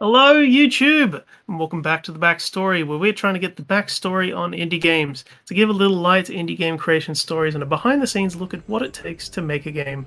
Hello, YouTube, and welcome back to the Backstory, where we're trying to get the backstory on indie games to give a little light to indie game creation stories and a behind-the-scenes look at what it takes to make a game.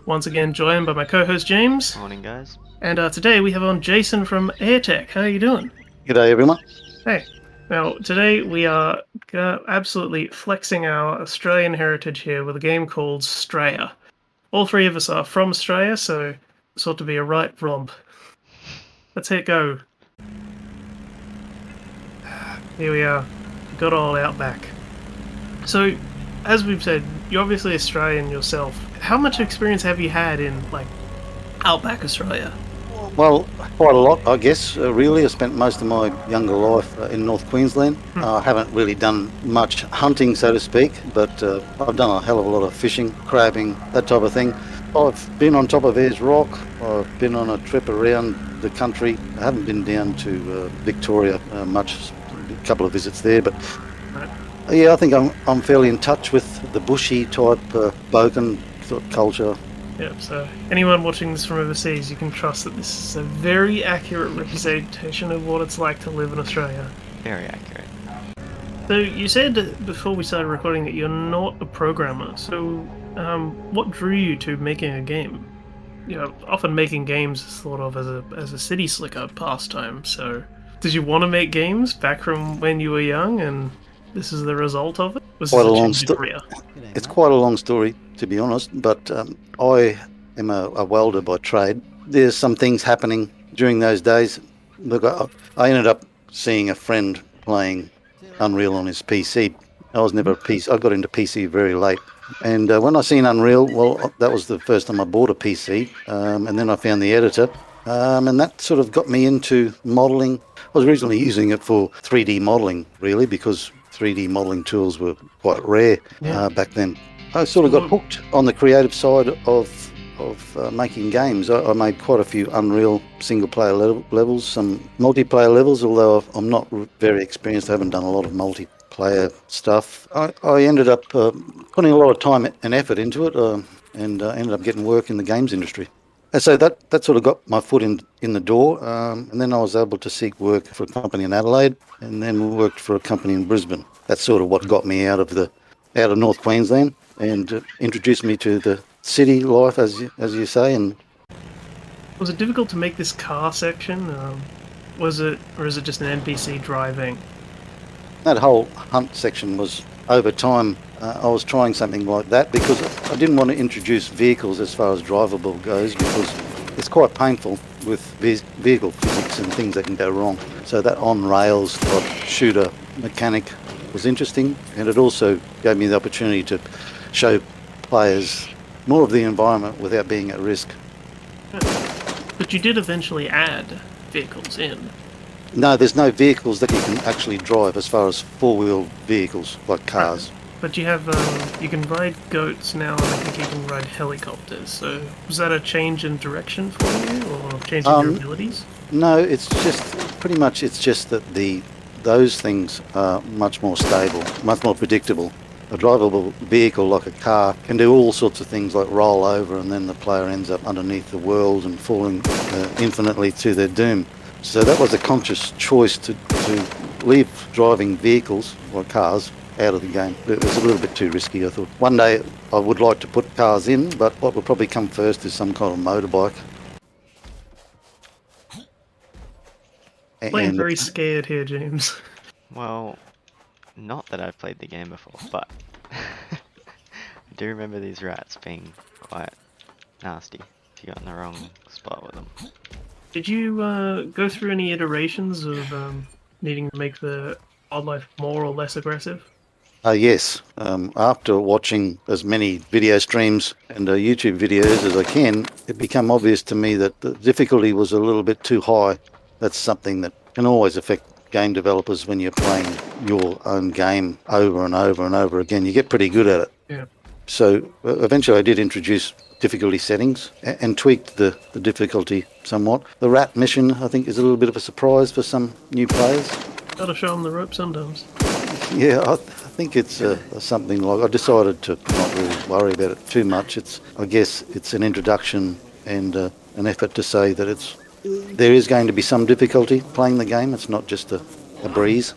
Once again, joined by my co-host James. Morning, guys. And today we have on Jason from AirTech. How are you doing? G'day, everyone. Hey. Now, today we are absolutely flexing our Australian heritage here with a game called Straya. All three of us are from Australia, so it's ought to be a right romp. Let's hit go. Here we are. Got all out back. So, as we've said, you're obviously Australian yourself. How much experience have you had in, outback Australia? Well, quite a lot, I guess. Really, I spent most of my younger life in North Queensland. I haven't really done much hunting, so to speak, but I've done a hell of a lot of fishing, crabbing, that type of thing. I've been on top of Ayers Rock. I've been on a trip around the country. I haven't been down to Victoria much. A couple of visits there, but yeah, I think I'm fairly in touch with the bushy type Bogan sort of culture. Yep, so anyone watching this from overseas, you can trust that this is a very accurate representation of what it's like to live in Australia. Very accurate. So you said before we started recording that you're not a programmer, so what drew you to making a game? You know, often making games is thought of as a city slicker pastime, so did you want to make games back from when you were young, and this is the result of it? Was Quite this a long change in career? It's quite a long story, to be honest, but I am a welder by trade. There's some things happening during those days. Look, I ended up seeing a friend playing Unreal on his PC. I was never a PC. I got into PC very late. And when I seen Unreal, well, that was the first time I bought a PC. And then I found the editor. And that sort of got me into modelling. I was originally using it for 3D modelling, really, because 3D modelling tools were quite rare back then. I sort of got hooked on the creative side of making games. I made quite a few Unreal single-player levels, some multiplayer levels, although I'm not very experienced. I haven't done a lot of multiplayer stuff. I ended up putting a lot of time and effort into it and ended up getting work in the games industry. And so that sort of got my foot in the door, and then I was able to seek work for a company in Adelaide, and then worked for a company in Brisbane. That's sort of what got me out of North Queensland and introduced me to the city life, as you say. And Was it difficult to make this car section? Or is it just an NPC driving? that whole hunt section was, over time, I was trying something like that because I didn't want to introduce vehicles as far as drivable goes, because it's quite painful with vehicle physics and things that can go wrong. So that on-rails type shooter mechanic was interesting, and it also gave me the opportunity to show players more of the environment without being at risk. But you did eventually add vehicles in. No, there's no vehicles that you can actually drive as far as four-wheel vehicles like cars. But you have, you can ride goats now, and I think you can ride helicopters. So was that a change in direction for you, or change in your abilities? No, it's just pretty much that those things are much more stable, much more predictable. A drivable vehicle like a car can do all sorts of things like roll over, and then the player ends up underneath the world and falling infinitely to their doom. So that was a conscious choice to leave driving vehicles like cars out of the game. It was a little bit too risky, I thought. One day I would like to put cars in, but what will probably come first is some kind of motorbike. Playing very scared here, James. Well, not that I've played the game before, but I do remember these rats being quite nasty if you got in the wrong spot with them. Did you go through any iterations of needing to make the wildlife more or less aggressive? Yes. After watching as many video streams and YouTube videos as I can, it became obvious to me that the difficulty was a little bit too high. That's something that can always affect game developers when you're playing your own game over and over and over again. You get pretty good at it. Yeah. So eventually I did introduce difficulty settings and tweaked the difficulty somewhat. The rat mission, I think, is a little bit of a surprise for some new players. Gotta show them the rope sometimes. Yeah, I think it's something like, I decided to not really worry about it too much. I guess it's an introduction and an effort to say that it's there is going to be some difficulty playing the game. It's not just a breeze.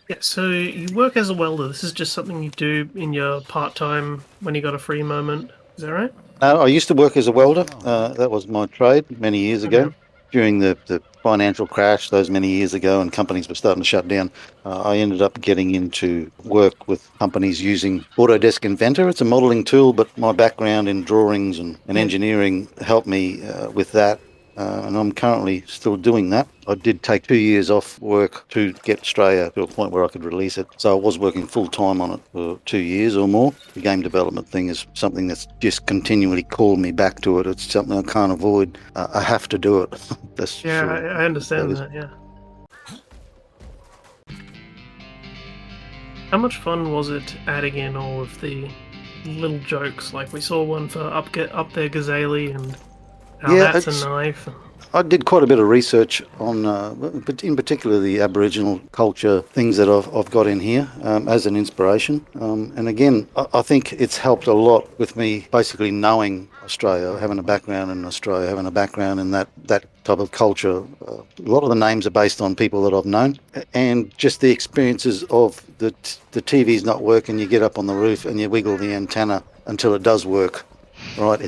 Yeah, so you work as a welder. This is just something you do in your part-time when you got a free moment. Is that right? I used to work as a welder. That was my trade many years ago. Okay. During the financial crash those many years ago and companies were starting to shut down, I ended up getting into work with companies using Autodesk Inventor. It's a modelling tool, but my background in drawings and engineering helped me with that. And I'm currently still doing that. I did take 2 years off work to get Australia to a point where I could release it. So I was working full time on it for 2 years or more. The game development thing is something that's just continually called me back to it. It's something I can't avoid. I have to do it. That's Yeah, sure. I understand that, yeah. How much fun was it adding in all of the little jokes? Like we saw one for Up There Gazelle and how that's a knife. I did quite a bit of research on, but in particular, the Aboriginal culture things that I've got in here as an inspiration. And again, I think it's helped a lot with me basically knowing Australia, having a background in Australia, having a background in that type of culture. A lot of the names are based on people that I've known, and just the experiences of the TV's not working. You get up on the roof and you wiggle the antenna until it does work, right?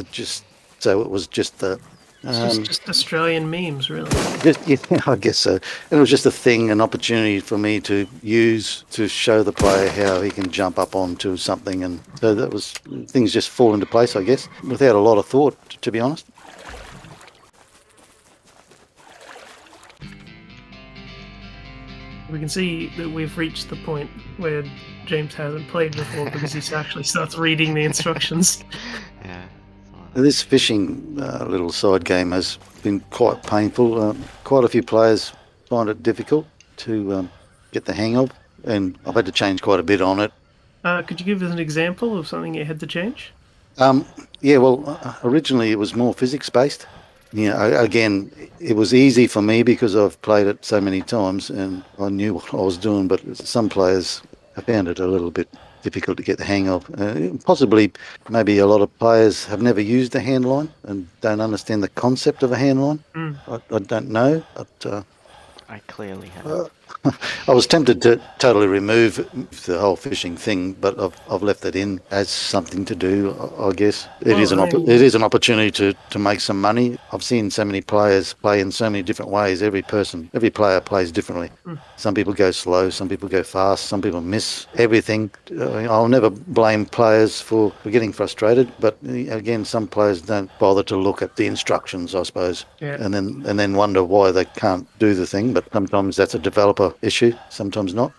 So it was just the. It's just Australian memes, really. Yeah, I guess so. And it was just a thing, an opportunity for me to use to show the player how he can jump up onto something, and so that was things just fall into place, I guess, without a lot of thought, to be honest. We can see that we've reached the point where James hasn't played before because he actually starts reading the instructions. Yeah. This fishing little side game has been quite painful. Quite a few players find it difficult to get the hang of, and I've had to change quite a bit on it. Could you give us an example of something you had to change? Originally it was more physics-based. Again, it was easy for me because I've played it so many times and I knew what I was doing, but some players have found it a little bit difficult to get the hang of. Possibly, maybe a lot of players have never used a handline and don't understand the concept of a handline. I don't know. But, I clearly have. I was tempted to totally remove the whole fishing thing, but I've left it in as something to do. I guess it is an opportunity to make some money. I've seen so many players play in so many different ways. Every player plays differently. Some people go slow, some people go fast, some people miss everything. I'll never blame players for getting frustrated, but again, some players don't bother to look at the instructions, I suppose, and then wonder why they can't do the thing. But sometimes that's a developer issue, sometimes not.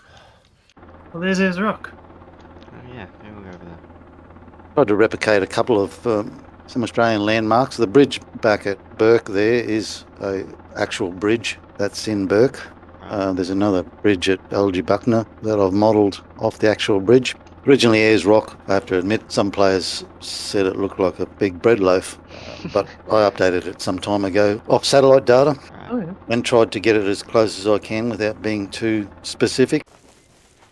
Well, there's Ayers Rock. Oh yeah, maybe we'll go over there. Tried to replicate a couple of some Australian landmarks. The bridge back at Burke there is a actual bridge that's in Burke. There's another bridge at Algie Buckner that I've modelled off the actual bridge. Originally Ayers Rock, I have to admit, some players said it looked like a big bread loaf, but I updated it some time ago off satellite data. Oh, yeah. And tried to get it as close as I can without being too specific.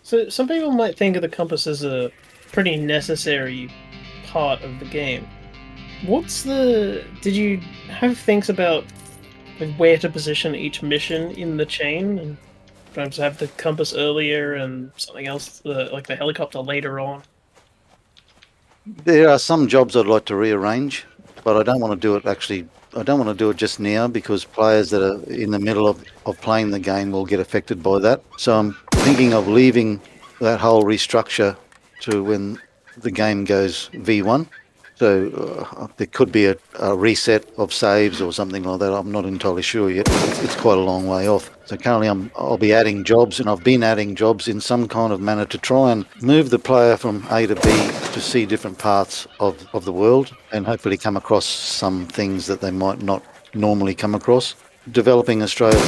So some people might think of the compass as a pretty necessary part of the game. Did you have things about where to position each mission in the chain, and perhaps have the compass earlier and something else, like the helicopter later on? There are some jobs I'd like to rearrange, but I don't want to do it I don't want to do it just now because players that are in the middle of playing the game will get affected by that. So I'm thinking of leaving that whole restructure to when the game goes V1. So there could be a reset of saves or something like that. I'm not entirely sure yet. It's quite a long way off. So currently I'll be adding jobs, and I've been adding jobs in some kind of manner to try and move the player from A to B to see different parts of the world and hopefully come across some things that they might not normally come across. Developing Australia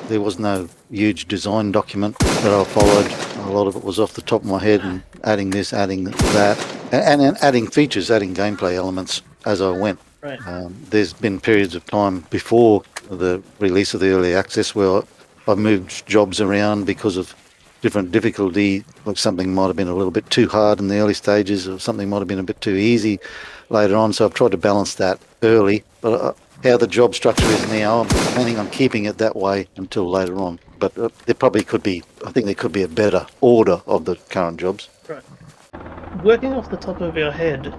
there was no huge design document that I followed. A lot of it was off the top of my head and adding this, adding that, and adding features, adding gameplay elements as I went. Right. There's been periods of time before the release of the early access where I've moved jobs around because of different difficulty, like something might have been a little bit too hard in the early stages or something might have been a bit too easy later on. So I've tried to balance that early, but how the job structure is now. I'm planning on keeping it that way until later on. But there probably could be, I think there could be a better order of the current jobs. Right. Working off the top of your head,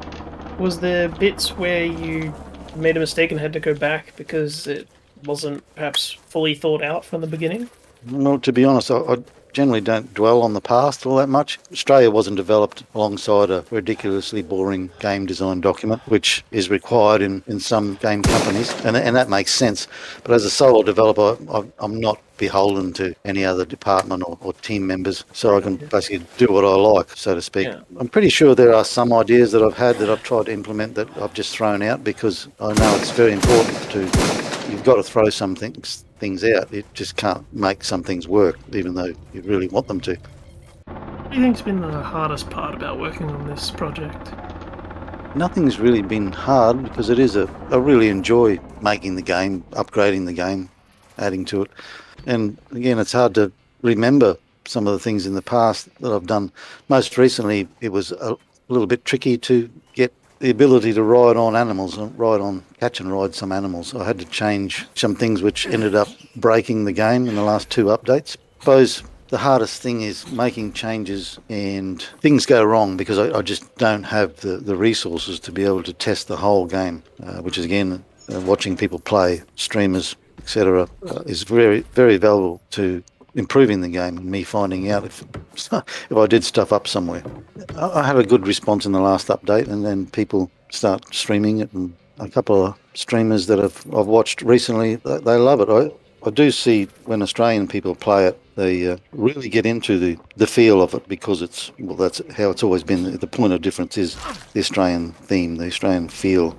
was there bits where you made a mistake and had to go back because it wasn't perhaps fully thought out from the beginning? Well, to be honest, I generally don't dwell on the past all that much. Australia wasn't developed alongside a ridiculously boring game design document, which is required in some game companies, and that makes sense. But as a solo developer, I'm not beholden to any other department or team members, so I can basically do what I like, so to speak. Yeah. I'm pretty sure there are some ideas that I've had that I've tried to implement that I've just thrown out because I know it's very important you've got to throw some things out. You just can't make some things work, even though you really want them to. What do you think's been the hardest part about working on this project? Nothing's really been hard because I really enjoy making the game, upgrading the game, adding to it. And again, it's hard to remember some of the things in the past that I've done. Most recently, it was a little bit tricky to get the ability to ride on animals, catch and ride some animals. I had to change some things which ended up breaking the game in the last 2 updates. I suppose the hardest thing is making changes and things go wrong because I just don't have the resources to be able to test the whole game, which is, again, watching people play, streamers, etc., is very, very valuable to improving the game and me finding out if I did stuff up somewhere. I had a good response in the last update, and then people start streaming it, and a couple of streamers that I've watched recently, they love it. I do see when Australian people play it, they really get into the feel of it because that's how it's always been. The point of difference is the Australian theme, the Australian feel.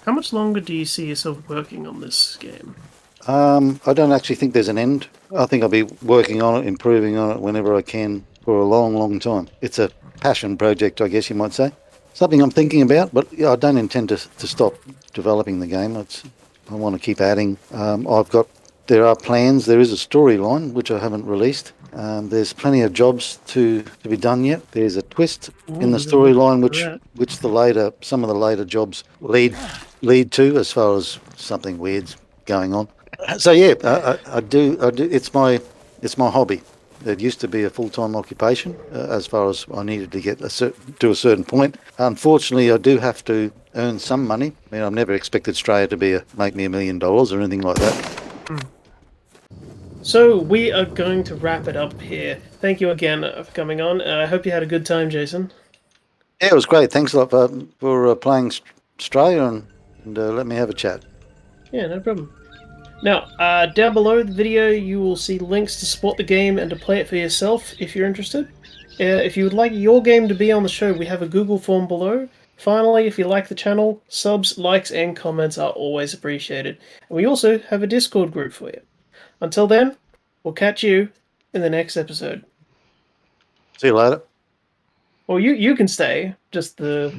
How much longer do you see yourself working on this game? I don't actually think there's an end. I think I'll be working on it, improving on it whenever I can for a long, long time. It's a passion project, I guess you might say. Something I'm thinking about, but yeah, I don't intend to stop developing the game. I want to keep adding. There are plans. There is a storyline which I haven't released. There's plenty of jobs to be done yet. There's a twist in the storyline which some of the later jobs lead to, as far as something weird's going on. So yeah, I do. It's my hobby. It used to be a full-time occupation, as far as I needed to get to a certain point. Unfortunately, I do have to earn some money. I mean, I've never expected Australia to make me $1 million or anything like that. So we are going to wrap it up here. Thank you again for coming on. I hope you had a good time, Jason. Yeah, it was great. Thanks a lot for playing Australia and let me have a chat. Yeah, no problem. Now, down below the video, you will see links to support the game and to play it for yourself if you're interested. If you would like your game to be on the show, we have a Google form below. Finally, if you like the channel, subs, likes, and comments are always appreciated. And we also have a Discord group for you. Until then, we'll catch you in the next episode. See you later. Well, you can stay, just the